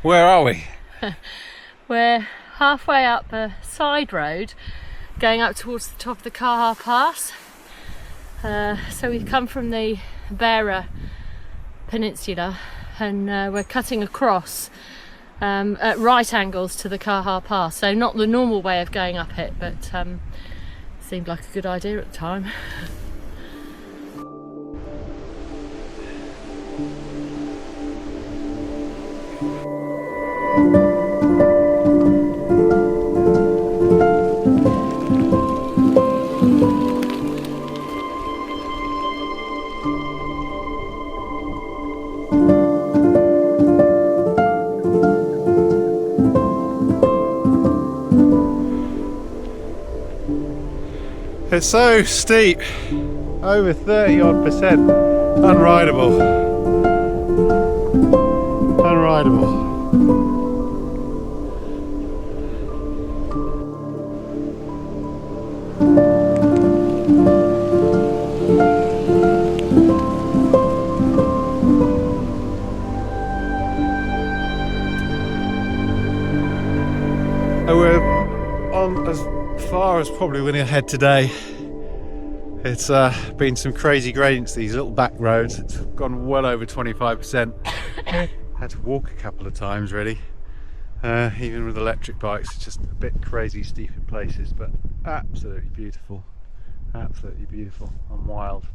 Where are we? We're halfway up a side road going up towards the top of the Caha Pass. So we've come from the Beara Peninsula and we're cutting across at right angles to the Caha Pass. So not the normal way of going up it, but seemed like a good idea at the time. It's so steep, over 30% unrideable. And we're on as far as probably we're going to head today. It's been some crazy gradients, these little back roads. It's gone well over 25%. Had to walk a couple of times really. Even with electric bikes, it's just a bit crazy steep in places, but absolutely beautiful. Absolutely beautiful and wild.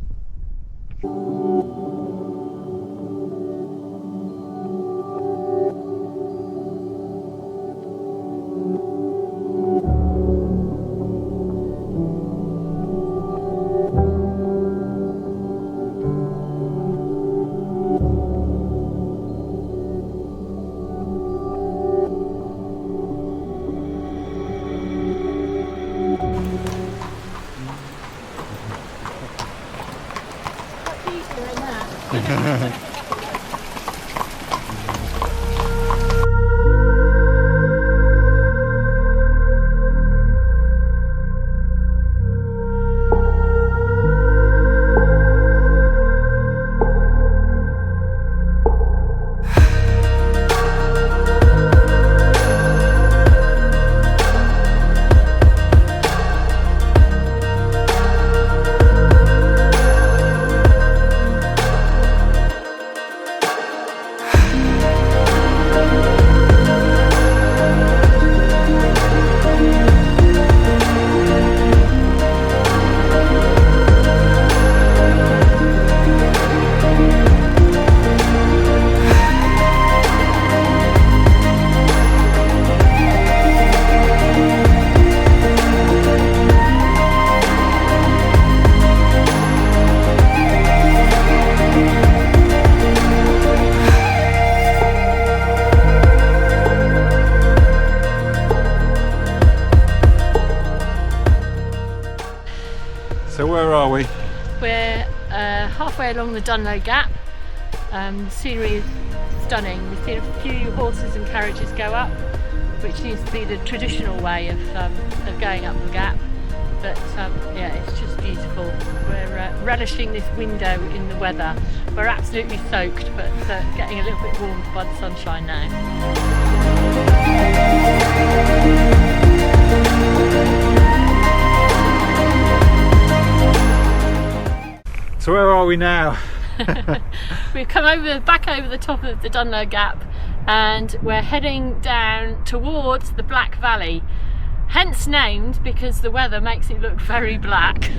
So where are we? We're halfway along the Dunloe Gap. The scenery is stunning. We've seen a few horses and carriages go up, which seems to be the traditional way of going up the gap. But yeah, it's just beautiful. We're relishing this window in the weather. We're absolutely soaked, but getting a little bit warmed by the sunshine now. So where are we now? We've come back over the top of the Dunloe Gap and we're heading down towards the Black Valley, hence named because the weather makes it look very black.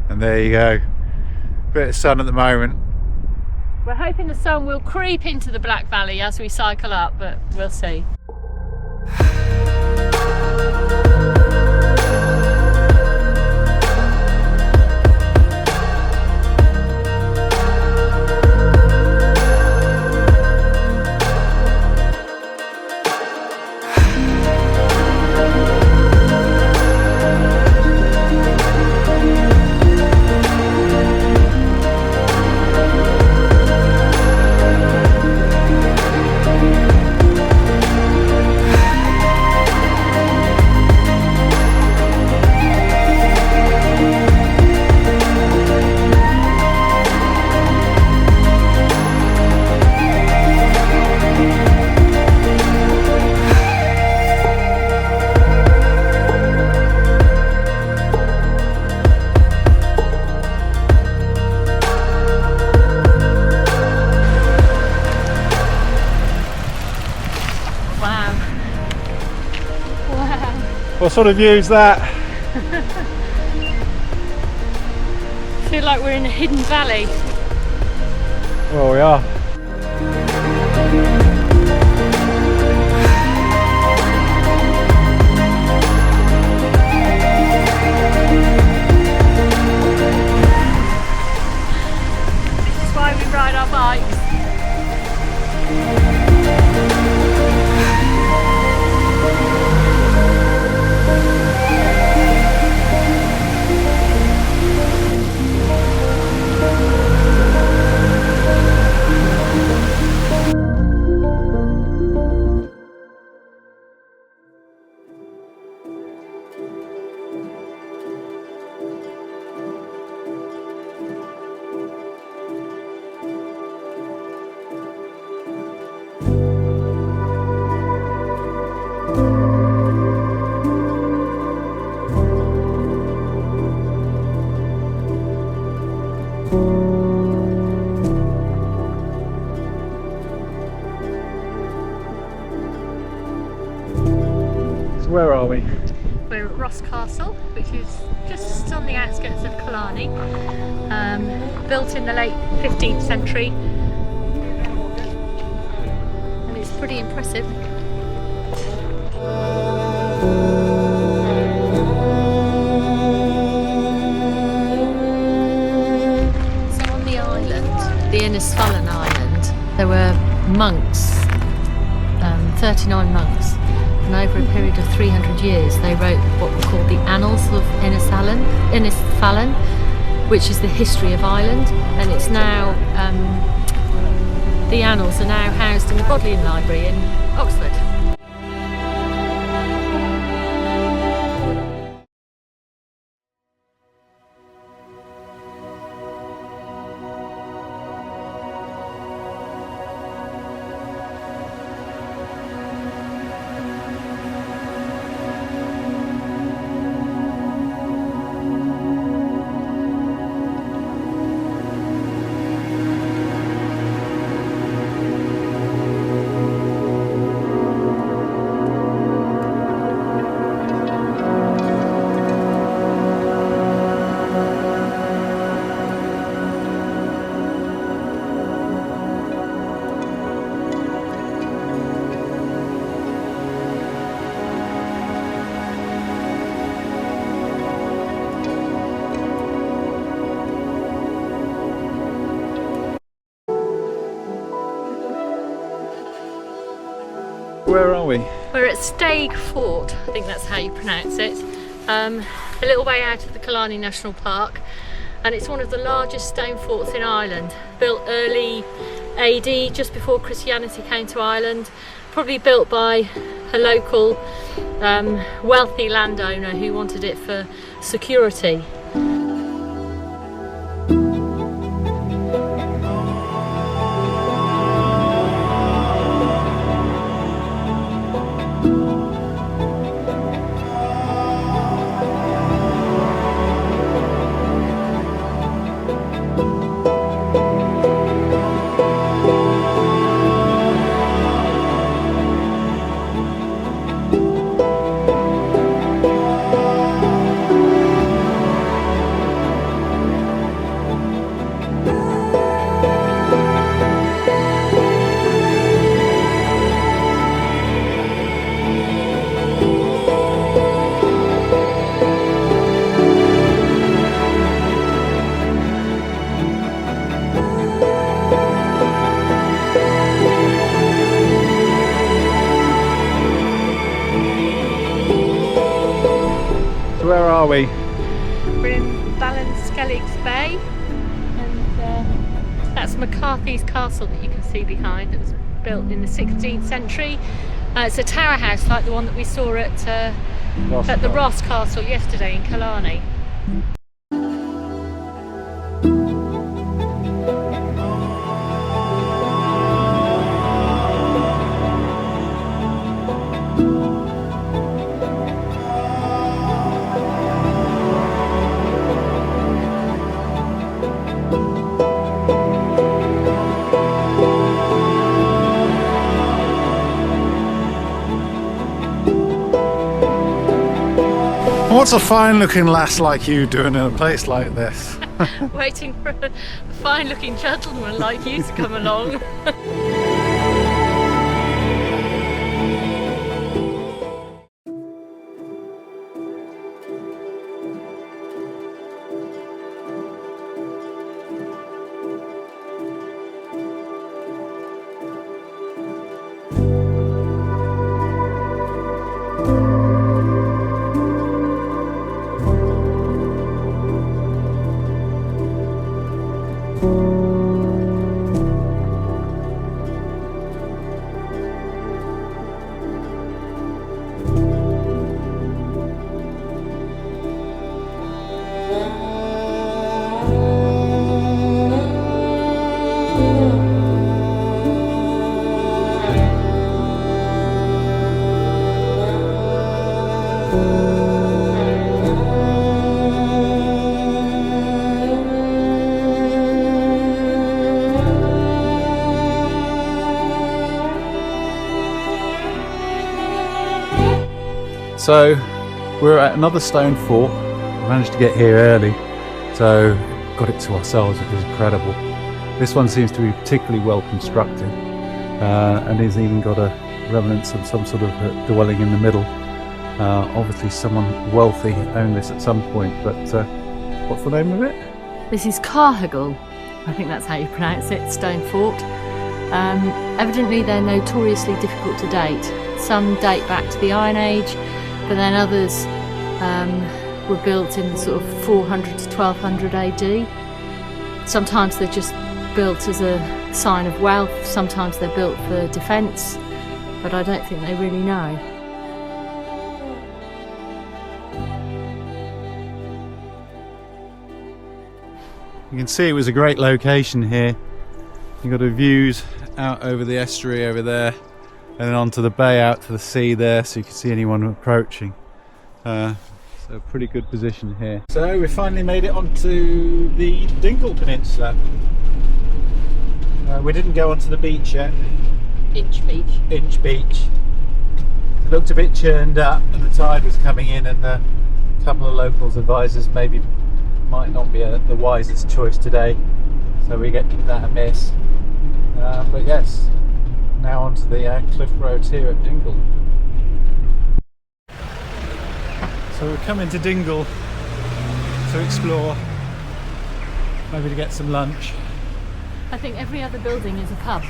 And there you go, bit of sun at the moment. We're hoping the sun will creep into the Black Valley as we cycle up, but we'll see. What sort of view is that? I feel like we're in a hidden valley. Well, we are. This is why we ride our bikes. Where are we? We're at Ross Castle, which is just on the outskirts of Killarney, built in the late 15th century, and it's pretty impressive. So on the island, the Innisfallen Island, there were monks, 39 monks. And over a period of 300 years they wrote what were called the Annals of Innisfallen, which is the history of Ireland, and it's now the annals are now housed in the Bodleian Library in Oxford. Where are we? We're at Staigue Fort, I think that's how you pronounce it, a little way out of the Killarney National Park, and it's one of the largest stone forts in Ireland, built early AD, just before Christianity came to Ireland, probably built by a local wealthy landowner who wanted it for security. Where are we? We're in Balliskelligs Bay, and that's McCarthy's castle that you can see behind. It was built in the 16th century. It's a tower house like the one that we saw at the Ross Castle yesterday in Killarney. what's a fine-looking lass like you doing in a place like this? Waiting for a fine-looking gentleman like you to come along. So we're at another stone fort. We managed to get here early, so got it to ourselves, which is incredible. This one seems to be particularly well constructed, and has even got a remnants of some sort of dwelling in the middle. Obviously someone wealthy owned this at some point, but what's the name of it? This is Cahergal, I think that's how you pronounce it, Stone Fort. Evidently they're notoriously difficult to date. Some date back to the Iron Age, but then others were built in sort of 400 to 1200 AD. Sometimes they're just built as a sign of wealth, sometimes they're built for defence, but I don't think they really know. You can see it was a great location here. You've got the views out over the estuary over there, and then onto the bay out to the sea there, so you can see anyone approaching. So a pretty good position here. So we finally made it onto the Dingle Peninsula. We didn't go onto the beach yet. Inch Beach. Inch Beach. It looked a bit churned up and the tide was coming in, and a couple of locals advisors maybe might not be the wisest choice today, so we get that amiss. But yes, now onto the cliff roads here at Dingle. So we're coming to Dingle to explore, maybe to get some lunch. I think every other building is a pub.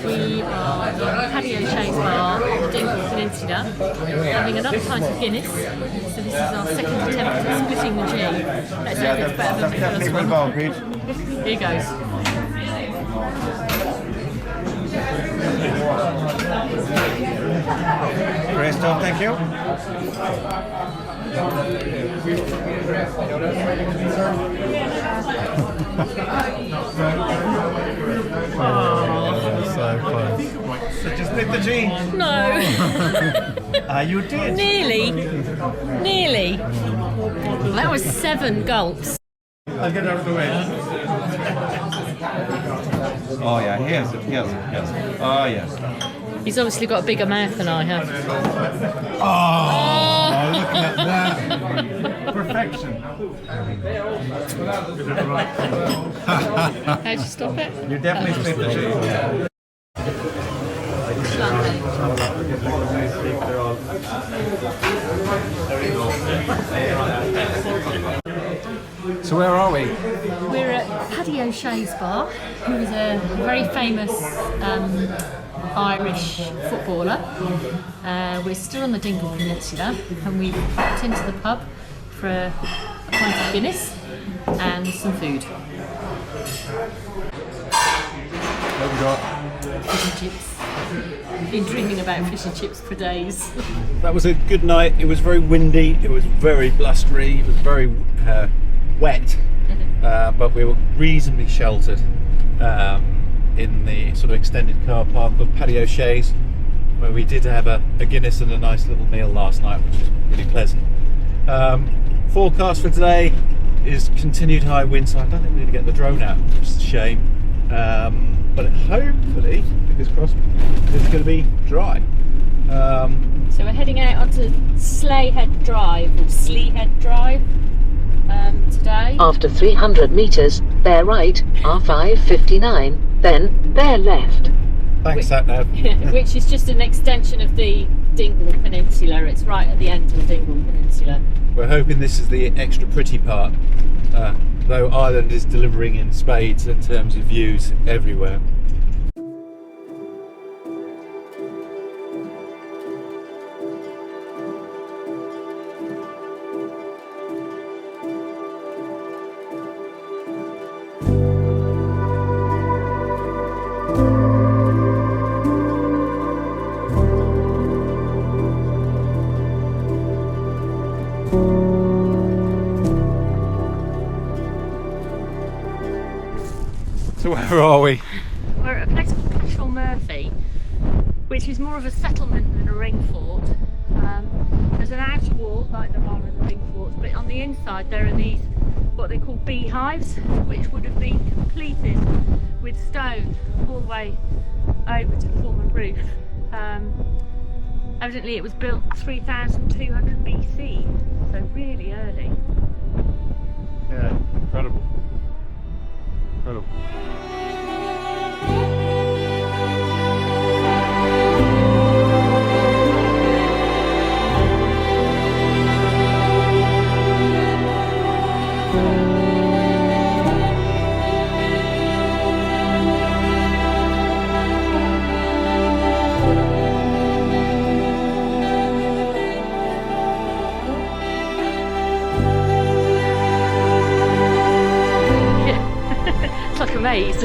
We are in the patio chaise bar on the Dingle Peninsula, having another pint of Guinness. So this is our second attempt at splitting the G. Let's hope it's better than the first one. Here goes. Great stuff, thank you. So close. So just split the G. No. You did. Nearly. Nearly. That was 7 gulps. I'll get out of the way. Oh yeah, yes. Oh yes. He's obviously got a bigger mouth than I have. Oh, look at that. Perfection. How'd you stop it? You definitely split the G. So where are we? We're at Patio Chaise Bar, who is a very famous Irish footballer. We're still on the Dingle Peninsula, and we've popped into the pub for a pint of Guinness and some food. What have we got? Fish and chips. Been dreaming about fish and chips for days. That was a good night. It was very windy, it was very blustery, it was very wet, but we were reasonably sheltered. in the sort of extended car park of Patio Chaise, where we did have a Guinness and a nice little meal last night, which was really pleasant. Forecast for today is continued high wind, so I don't think we're going to get the drone out, which is a shame. But hopefully, fingers crossed, it's going to be dry. So we're heading out onto Slea Head Drive, or Slea Head Drive, today. After 300 metres, bear right, R559, then bear left. Thanks, Satnav. Which is just an extension of the Dingle Peninsula. It's right at the end of the Dingle Peninsula. We're hoping this is the extra pretty part, though Ireland is delivering in spades in terms of views everywhere. So where are we? We're at a place called Cashel Murphy, which is more of a settlement than a ring fort. There's an outer wall like there are in the ring forts, but on the inside there are these what they call beehives, which would have been completed with stone all the way over to form a roof. Evidently it was built 3200 BC, so really early. Yeah, incredible. Incredible. It's like a maze.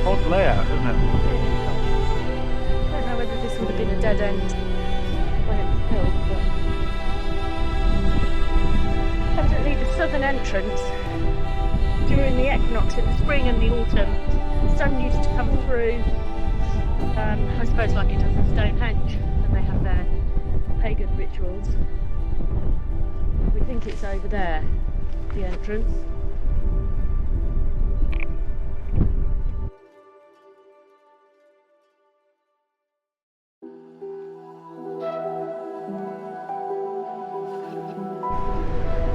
Odd layout, isn't it? I don't know whether this would have been a dead end when it was built, but evidently the southern entrance during the equinox in the spring and the autumn, the sun used to come through, I suppose like it does in Stonehenge, and they have their pagan rituals. We think it's over there, the entrance.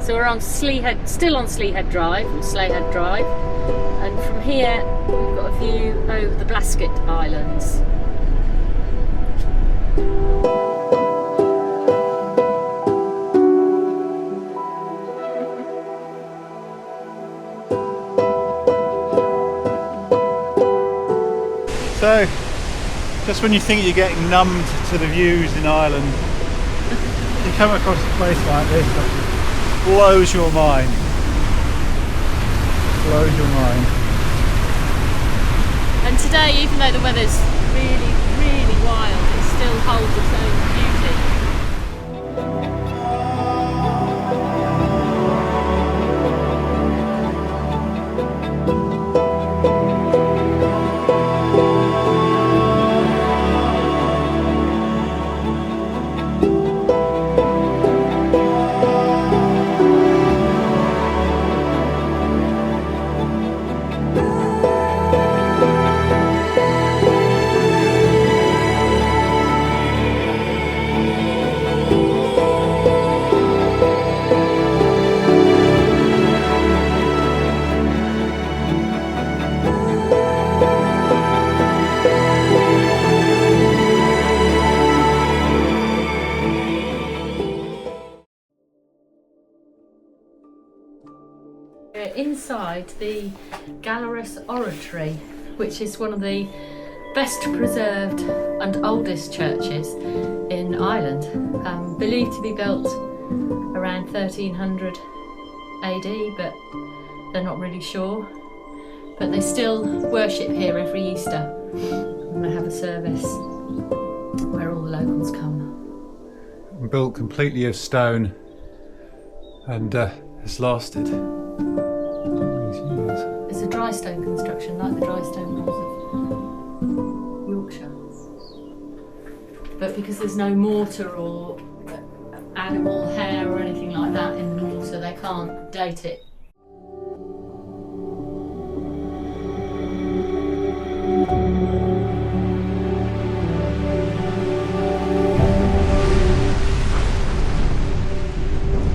So we're on Slea Head, still on Slea Head Drive, or Slea Head Drive, and from here we've got a view over the Blasket Islands. So, just when you think you're getting numbed to the views in Ireland, you come across a place like this that blows your mind. Blows your mind. And today, even though the weather's really, really wild, it still holds its own beauty. Inside the Gallarus Oratory, which is one of the best preserved and oldest churches in Ireland, believed to be built around 1300 AD, but they're not really sure. But they still worship here every Easter, and they have a service where all the locals come. Built completely of stone and has lasted all these years. There's a dry dry stone construction, like the dry stone walls of Yorkshire. But because there's no mortar or animal hair or anything like that in the water, they can't date it.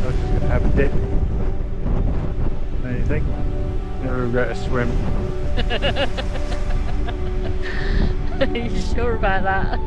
I was just going to have a dip. Anything? Never regret a swim. Are you sure about that?